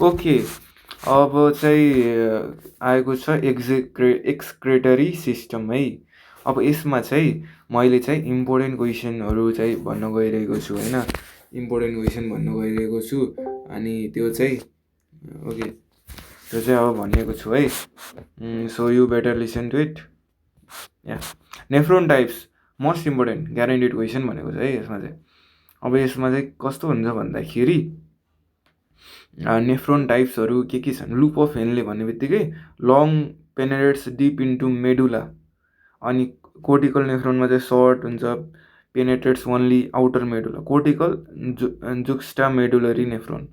Okay, अब चाहिँ आएको छ एक्सक्रेटरी सिस्टम है। अब यसमा चाहिँ मैले चाहिँ इम्पोर्टेन्ट क्वेसनहरू चाहिँ भन्न गइरहेको छु होइन, इम्पोर्टेन्ट क्वेसन भन्न गइरहेको छु। अनि त्यो चाहिँ ओके, त्यो चाहिँ अब भनिएको छु है। So you better listen to it. या nephron types most important guaranteed question भनेको छ है यसमा चाहिँ। अब यसमा चाहिँ कस्तो हुन्छ भन्दाखेरि नेफ्रोन टाइप्सहरू के छन्। लुप अफ हेनले भन्ने बित्तिकै long penetrates deep into medulla. अनि कोर्टिकल नेफ्रोनमा चाहिँ सर्ट हुन्छ, penetrates only outer medulla. Cortical juxtamedullary nephron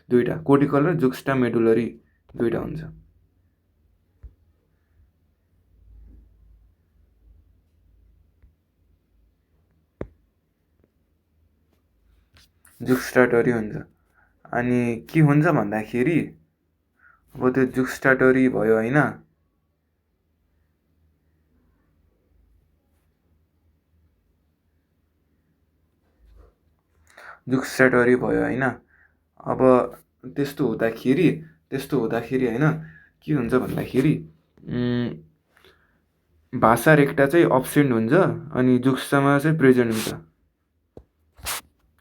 दुईवटा, कोर्टिकल र जुक्स्टा मेडुलरी दुईवटा हुन्छ। जुक्स्टाटरी हुन्छ। अनि के हुन्छ भन्दाखेरि अब त्यो जुक्स्टाटरी भयो होइन, जुक्स्टाटरी भयो होइन। अब त्यस्तो हुँदाखेरि होइन के हुन्छ भन्दाखेरि भाषा रेक्टा चाहिँ अब्सेन्ट हुन्छ अनि जुक्स्टामा चाहिँ प्रेजेन्ट हुन्छ।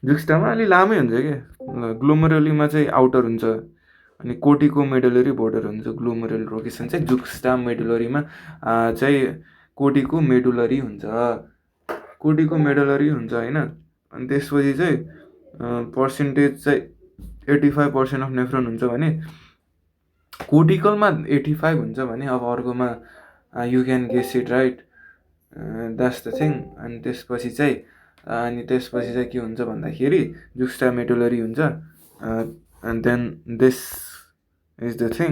जुक्स्टामा अलि लामै हुन्छ क्या। ग्लोमरलीमा चाहिँ आउटर हुन्छ अनि कोर्टिको मेडुलरी बोर्डर हुन्छ। ग्लोमरल लोकेसन चाहिँ जुक्स्टा मेडुलरीमा चाहिँ कोर्टिको मेडुलरी हुन्छ, कोर्टिको मेडुलरी हुन्छ होइन। अनि त्यसपछि चाहिँ पर्सेन्टेज चाहिँ 85% अफ नेफ्रोन हुन्छ भने कोर्टिकलमा 85 हुन्छ भने अब अर्कोमा you can guess it right, that's the thing. अनि त्यसपछि चाहिँ के हुन्छ भन्दाखेरि जुक्स्टा मेडुलरी हुन्छ। And then this is the thing.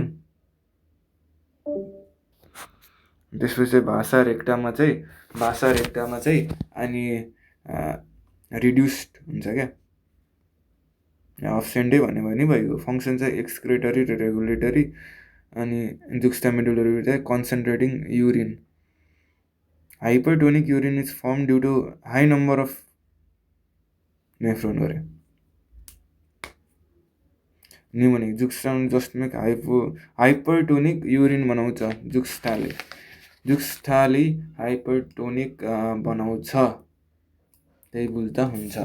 त्यसपछि चाहिँ भाषा रेक्टामा चाहिँ अनि रिड्युस्ड हुन्छ क्या। अब्सेन्टै भन्यो भने भइगयो। फङ्सन चाहिँ एक्सक्रेटरी र रेगुलेटरी। अनि जुक्स्टा मेडुलरी चाहिँ concentrating urine. Hypertonic urine is form due to high number of nephron गरे। Mnemonic juxta just make hypertonic urine बनाउँछ जुक्स्टाले हाइपरटोनिक बनाउँछ, त्यही बुझ्दा हुन्छ।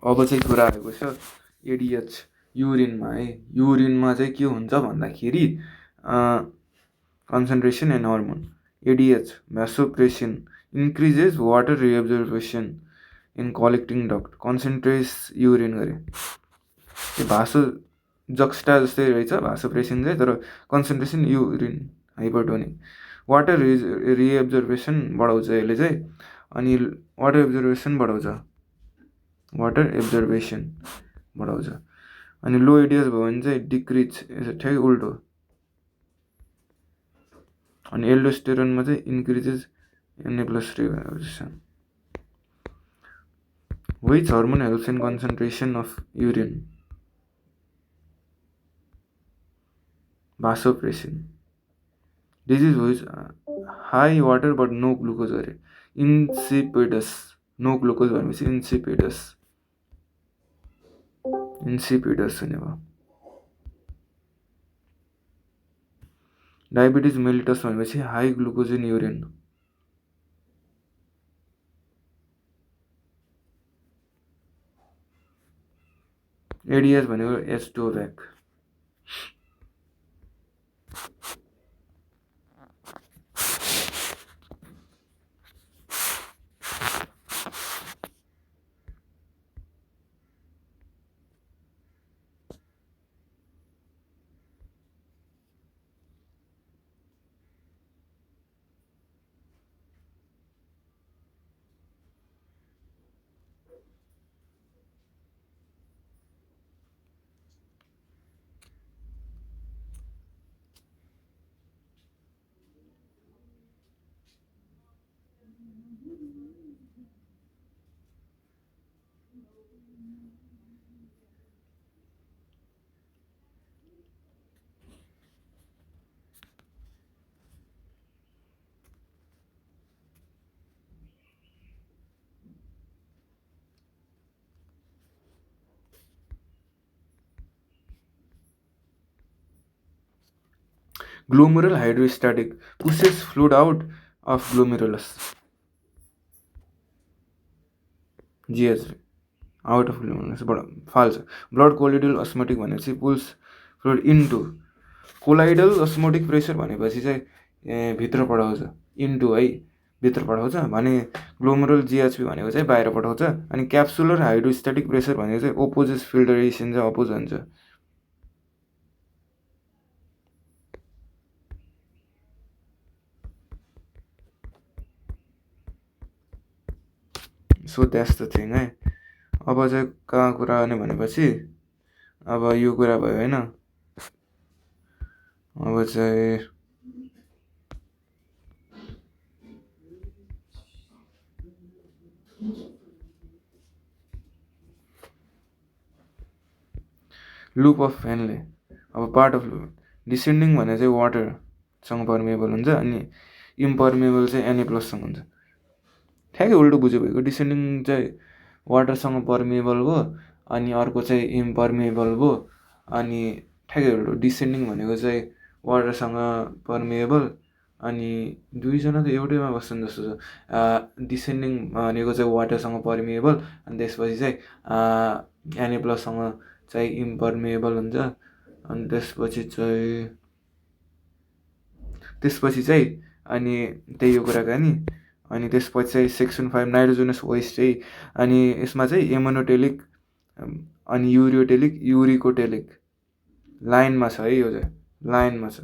अब चाहिँ कुरा आएको छ एडिएच युरिनमा है। युरिनमा चाहिँ के हुन्छ भन्दाखेरि concentration and hormone. ADH vasopressin increases water reabsorption in collecting duct. Concentrates urine गरे त्यो भासो जक्स्टा जस्तै रहेछ भासोप्रेसन चाहिँ, तर concentration urine hypertonic. Water reabsorption बढाउँछ यसले चाहिँ। अनि वाटर एब्जर्भेसन बढाउँछ। अनि लो एडिएस भयो भने चाहिँ डिक्रिज, ठ्याक्कै उल्टो। अनि एल्डोस्टेरोनमा चाहिँ increases N A plus reabsorption. Which hormone helps in concentration of urine? Vasopressin. Disease which high water but no glucose गरे इन्सिपिडस। नो ग्लुकोज भनेपछि इन्सिपिडस हुने भयो। डायबिटिज मेलिटस भनेपछि high glucose in urine. ADS भनेको एस्टोब्याक। Glomerular hydrostatic pushes fluid out of glomerulus GH out of ग्लोमेरुलसबाट फाल्छ। Blood colloidal osmotic भनेपछि pulls fluid into colloidal osmotic pressure भनेपछि चाहिँ भित्र पठाउँछ इन्टु है भित्र पठाउँछ भने ग्लोमेरुल जिएचपी भनेको चाहिँ बाहिर पठाउँछ। अनि क्याप्सुलर हाइड्रोस्ट्याटिक प्रेसर भनेको चाहिँ ओपोजिस फिल्टरेसन चाहिँ अपोज हुन्छ। सो द्याट्स द थिङ है। अब चाहिँ कहाँ कुरा गर्ने भनेपछि अब यो कुरा भयो होइन। अब चाहिँ लुप अफ फेनले अब पार्ट अफ लुप डिसेन्डिङ भने चाहिँ वाटरसँग पर्मिएबल हुन्छ अनि इम्पर्मिएबल चाहिँ एनए प्लससँग हुन्छ। ठ्याक्कै उल्टो बुझ्यो भएको डिसेन्डिङ चाहिँ वाटरसँग पर्मिएबल भयो अनि अर्को चाहिँ इम्पर्मिएबल भयो अनि ठ्याक्कै उल्टो डिसेन्डिङ भनेको चाहिँ वाटरसँग पर्मिएबल अनि दुईजना त एउटैमा बस्छन् जस्तो छ। डिसेन्डिङ भनेको चाहिँ वाटरसँग पर्मिएबल अनि त्यसपछि चाहिँ एनए प्लससँग चाहिँ इम्पर्मिएबल हुन्छ अनि त्यसपछि चाहिँ अनि त्यही हो कुराकानी। अनि त्यसपछि चाहिँ सेक्सन 5 नाइट्रोजनस वेस्ट चाहिँ अनि यसमा चाहिँ एमोनोटेलिक अनि युरिकोटेलिक लाइनमा छ है। यो चाहिँ लाइनमा छ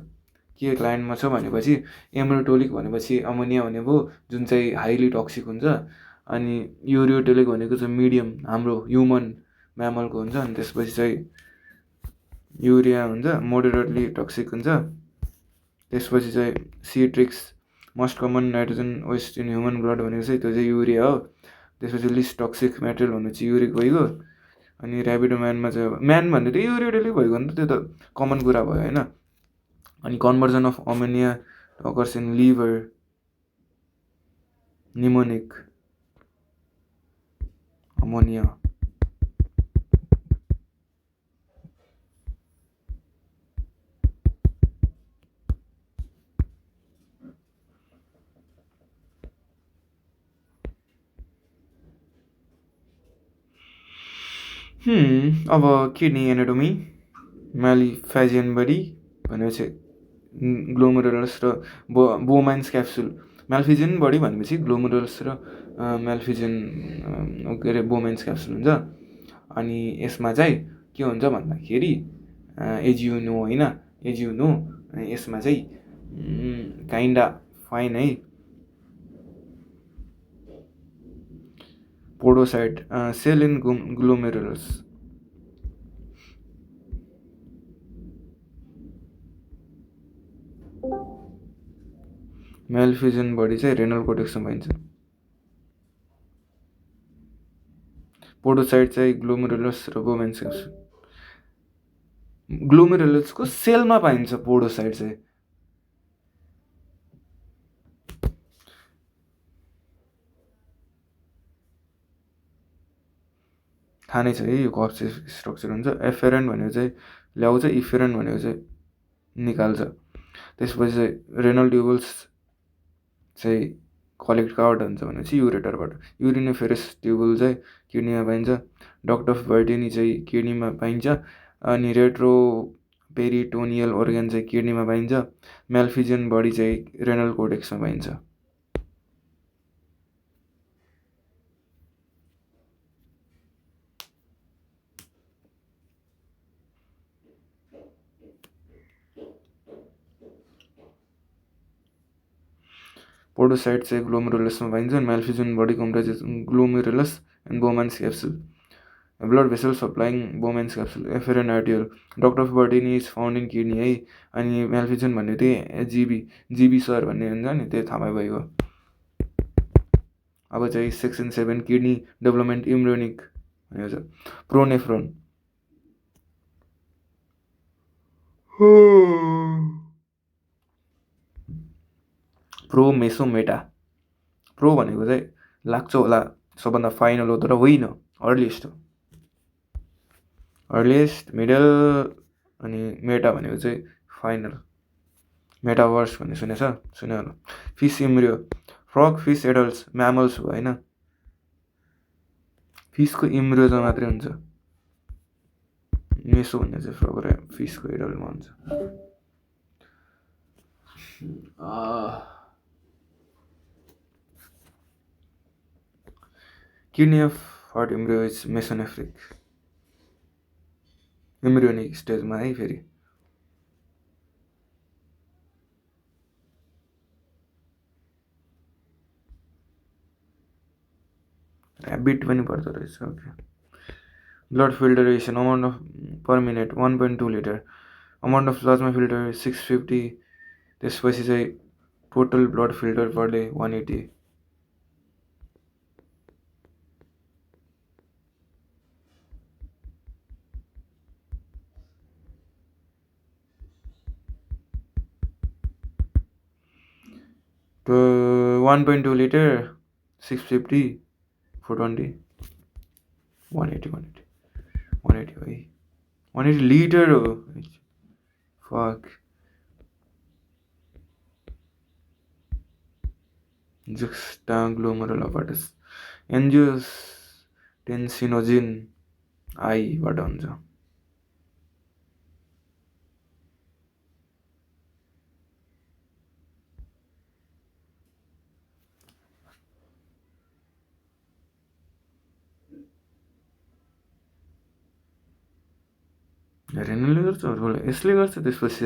के लाइनमा छ भनेपछि एमोनोटोलिक भनेपछि अमोनिया हुने भयो जुन चाहिँ हाइली टक्सिक हुन्छ अनि युरियोटेलिक भनेको चाहिँ मिडियम हाम्रो ह्युमन म्यामलको हुन्छ अनि त्यसपछि चाहिँ युरिया हुन्छ मोडरेटली टक्सिक हुन्छ। त्यसपछि चाहिँ सिट्रिक्स most common nitrogen waste in human blood भनेको चाहिँ त्यो चाहिँ युरिया हो। त्यसपछि लिस्ट टक्सिक मेटेरियल भन्नु चाहिँ युरिक भइगयो अनि ऱ्याबिडो म्यानमा चाहिँ म्यान भन्ने त युरियोटेलिक भइगयो नि त त्यो त कमन कुरा भयो होइन। अनि conversion of ammonia occurs in liver निमोनिक अमोनिया अब किडनी एनाटोमी म्यालिफेजियन बडी भनेपछि ग्लोमेरुलस र बोमाइन्स क्याप्सुल म्यालिफिजियन बडी भनेपछि ग्लोमेरुलस र म्यालिफिजियन के अरे बोमाइन्स क्याप्सुल हुन्छ। अनि यसमा चाहिँ के हुन्छ भन्दाखेरि एज यु नो होइन एज यु नो यसमा चाहिँ काइन्डा फाइन है podocyte cell in glomerulus malpighian body चाहिँ रेनल कोर्टेक्समा पाइन्छ। पोडोसाइट चाहिँ ग्लोमेरुलस र बोमाइन्स क्याप्सुल ग्लोमेरुलसको सेलमा पाइन्छ पोडोसाइट चाहिँ। थाहा नै छ है यो कस्तो स्ट्रक्चर हुन्छ। एफेरेन्ट भनेको चाहिँ ल्याउँछ इफेरेन्ट भनेको चाहिँ निकाल्छ। त्यसपछि चाहिँ रेनल ट्युबल्स चाहिँ कलेक्ट कहाँबाट हुन्छ भनेपछि युरेटरबाट। युरिनोफेरस ट्युबल चाहिँ किडनीमा पाइन्छ। डक्ट अफ बर्टिनी चाहिँ किडनीमा पाइन्छ अनि रेट्रो पेरिटोनियल अर्गन चाहिँ किडनीमा पाइन्छ। म्यालिफिजियन बडी चाहिँ रेनल कोर्टेक्समा पाइन्छ। पोडोसाइट चाहिँ ग्लोमेरुलसमा पाइन्छ। Malpighian body comprises glomerulus and Bowman's capsule blood vessel supplying Bowman's capsule afferent arterial duct of Bertini is found in kidney है। अनि म्यालिफिजियन भन्ने त्यही जिबी सर भन्ने हुन्छ नि त्यही थाहा भइगयो। अब चाहिँ सेक्सन 7 किडनी डेभलपमेन्ट इम्ब्रियोनिक भनेको छ प्रोनेफ्रोन प्रो मेसोमेटा प्रो भनेको चाहिँ लाग्छ होला सबभन्दा फाइनल हो तर होइन अर्लिएस्ट हो। अर्लिएस्ट मिडल अनि मेटा भनेको चाहिँ फाइनल मेटाभर्स भन्ने सुन्यो होला। Fish embryo, frog fish adults mammals हो होइन। फिसको इम्ब्रियो त मात्रै हुन्छ। मेसो भन्ने चाहिँ फ्रग र फिसको एडल्टमा हुन्छ। Kidney of heart embryo is mesonephric, embryonic स्टेजमा है। फेरि बिट पनि पर्दो रहेछ। Okay, blood filtration amount of per minute 1.2 litre, amount of plasma filter 650, त्यसपछि चाहिँ total blood filter per day 180। तो 1.2 लिटर 650 420 180 180 है, 180 लिटर हो। फक, जुक्स्टाग्लोमेरुलर अपार्टस एन्जियोटेन्सिनोजिन आईबाट हुन्छ। रेनलले गर्छ, यसले गर्छ। त्यसपछि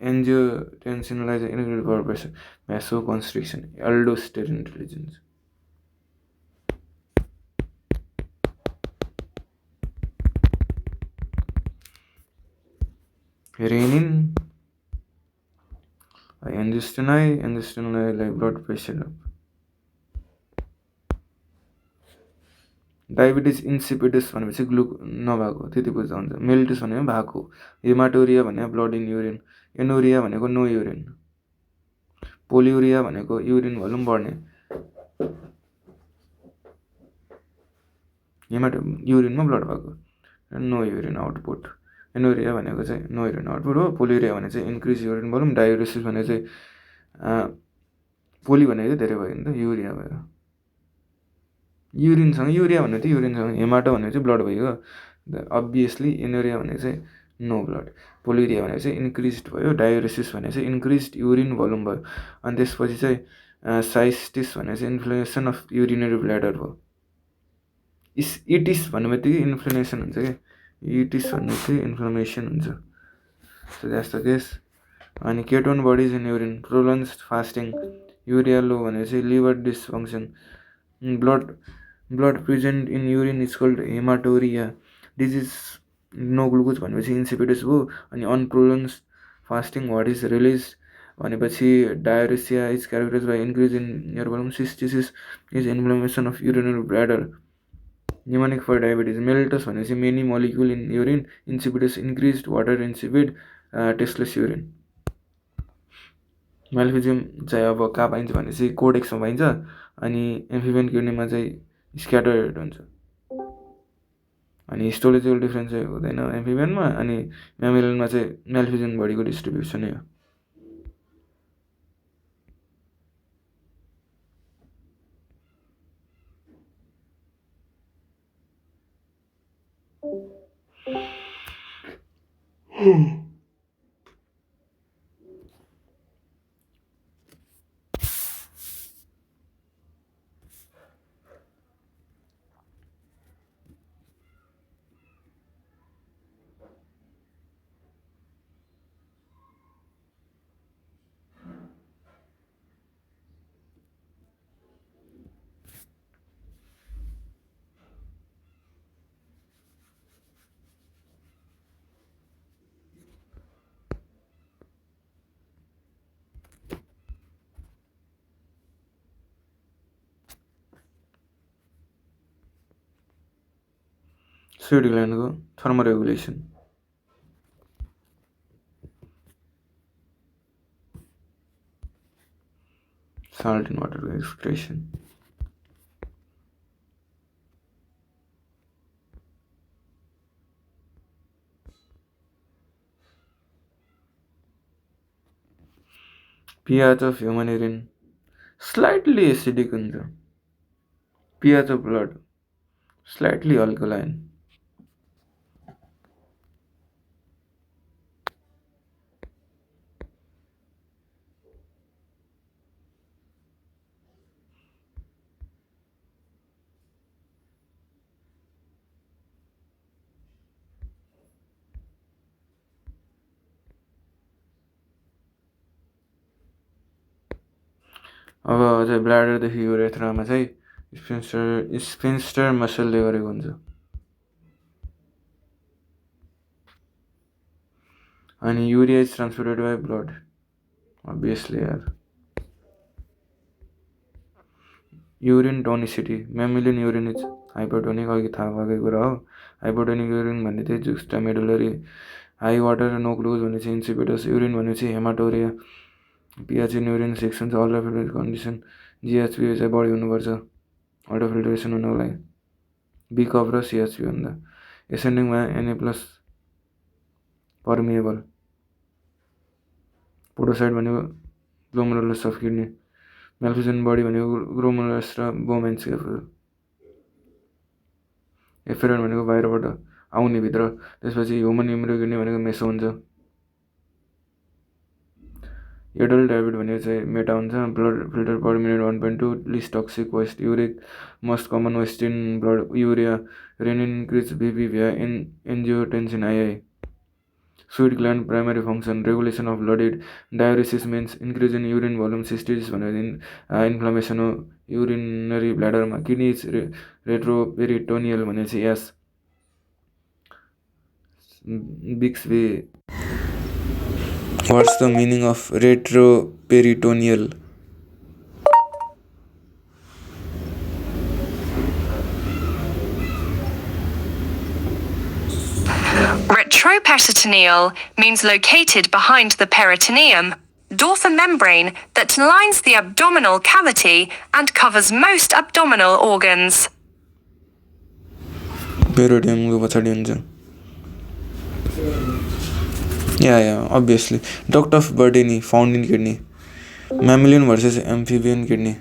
एन्जियोटेन्सिनलाई चाहिँ इन्क्रिज गर्नुपर्छ, vaso constriction, aldosterone releases. Renin एन्जियोस्टेनलाई ब्लड प्रेसर। डायबिटिज इन्सिपिडस भनेपछि नभएको, त्यति बुझ्दा हुन्छ। मेल्टस भनेको भएको, हेमाटोरिया भनेको ब्लड इन युरिन, एनोरिया भनेको नो युरिन, पोलियुरिया भनेको युरिन भोल्युम बढ्ने, युरिनमा ब्लड भएको, नो युरिन आउटपुट। एनोरिया भनेको चाहिँ नो युरिन आउटपुट हो। पोलियुरिया भने चाहिँ इन्क्रिज युरिन भोल्युम। डायुरेसिस भने चाहिँ पोली भनेको चाहिँ धेरै भयो नि त, युरिया भयो। युरिनसँग युरिया भन्ने थियो, युरिनसँग हेमाटो भनेको चाहिँ ब्लड भइगयो अभियसली। एनोरिया भनेको चाहिँ नो ब्लड। पोलियुरिया भनेको चाहिँ इन्क्रिज भयो। डायुरेसिस भने चाहिँ इन्क्रिज युरिन भोल्युम भयो। अनि त्यसपछि चाहिँ साइस्टिस भने चाहिँ इन्फ्लेमेसन अफ युरिनरी ब्ल्याडर भयो। इटिस भन्ने बित्तिकै इन्फ्लेमेसन हुन्छ क्या, इटिस भन्ने चाहिँ इन्फ्लेमेसन हुन्छ। So that's the case. अनि ketone bodies in urine, prolonged fasting, urea low भने चाहिँ liver dysfunction, blood present in urine is called haematuria disease. No glucose भनेपछि इन्सिपिडस भयो। अनि अनप्रोलन्स फास्टिङ वाट इज रिलिज भनेपछि diuresis is characterize by increase in air volume. Cystitis is inflammation of urinary bladder. Mnemonic for diabetes, mellitus भनेपछि many molecule in urine, insipidus increase water insipid, tasteless urine. म्याल्फिजियम चाहिँ अब कहाँ पाइन्छ भनेपछि कोडेक्समा पाइन्छ। अनि amphibian किडनीमा चाहिँ स्क्याटर्ड हुन्छ। अनि हिस्टोलोजिकल डिफ्रेन्स चाहिँ हुँदैन एम्फिबियनमा। अनि म्यामिलनमा चाहिँ म्याल्फिजियम बडीको डिस्ट्रिब्युसन नै हो। स्विट ग्ल्यान्डको थर्मोरेगुलेसन, साल्ट इन वाटरको excretion, pH of human urine slightly acidic हुन्छ. pH of blood slightly alkaline. अब चाहिँ ब्ल्याडरदेखि युरेथ्रामा चाहिँ स्फिन्क्टर मसलले गरेको हुन्छ. अनि urea is transported by blood obviously यार. Urine tonicity mammalian urine is hypertonic अघि थाहा भएकै कुरा हो. हाइपरटोनिक युरिन भन्ने चाहिँ juxtamedullary. High water no glucose भने चाहिँ इन्सिपिडस. युरिन भनेपछि हेमाटोरिया. पिएच इन युरिन 6 हुन्छ. Ultra filter condition. जिएचपी चाहिँ बढी हुनुपर्छ अल्ट्रा फिल्ट्रेसन हुनको लागि. बी कप र सिएचपी भन्दा. एसेन्डिङमा एनए प्लस पर्मिएबल. पोडोसाइड भनेको glomerulus of kidney. Malpighian body भनेको ग्लोमेरुलस र बोमेन्स. एफेरन भनेको बाहिरबाट आउने भित्र. त्यसपछि ह्युमन इम्युनोकिडनी भनेको मेसो हुन्छ. एडल्ट ह्याबिट भनेको चाहिँ मेटा हुन्छ. Blood filter per minute 1.2. Least toxic waste. Uric most common waste in blood urea. Renin increase BP via angiotensin I. Sweet gland primary function regulation of blood. Diuresis means increase in urine volume. Cystitis भनेको inflammation हो urinary ब्ल्याडरमा. Kidney is retroperitoneal भनेपछि S. Bixby. What's the meaning of retroperitoneal? Retroperitoneal means located behind the peritoneum, dorsal membrane that lines the abdominal cavity and covers most abdominal organs. Peritoneum को पछाडि हुन्छ. Yeah, obviously. Duct of Bertini found in kidney. Mammalian versus amphibian kidney.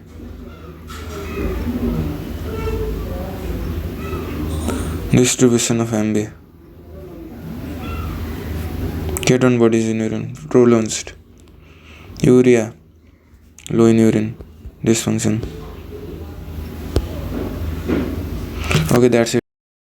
Distribution of MB. Ketone bodies in urine pronounced. Urea low in urine. Dysfunction. Okay, that's it.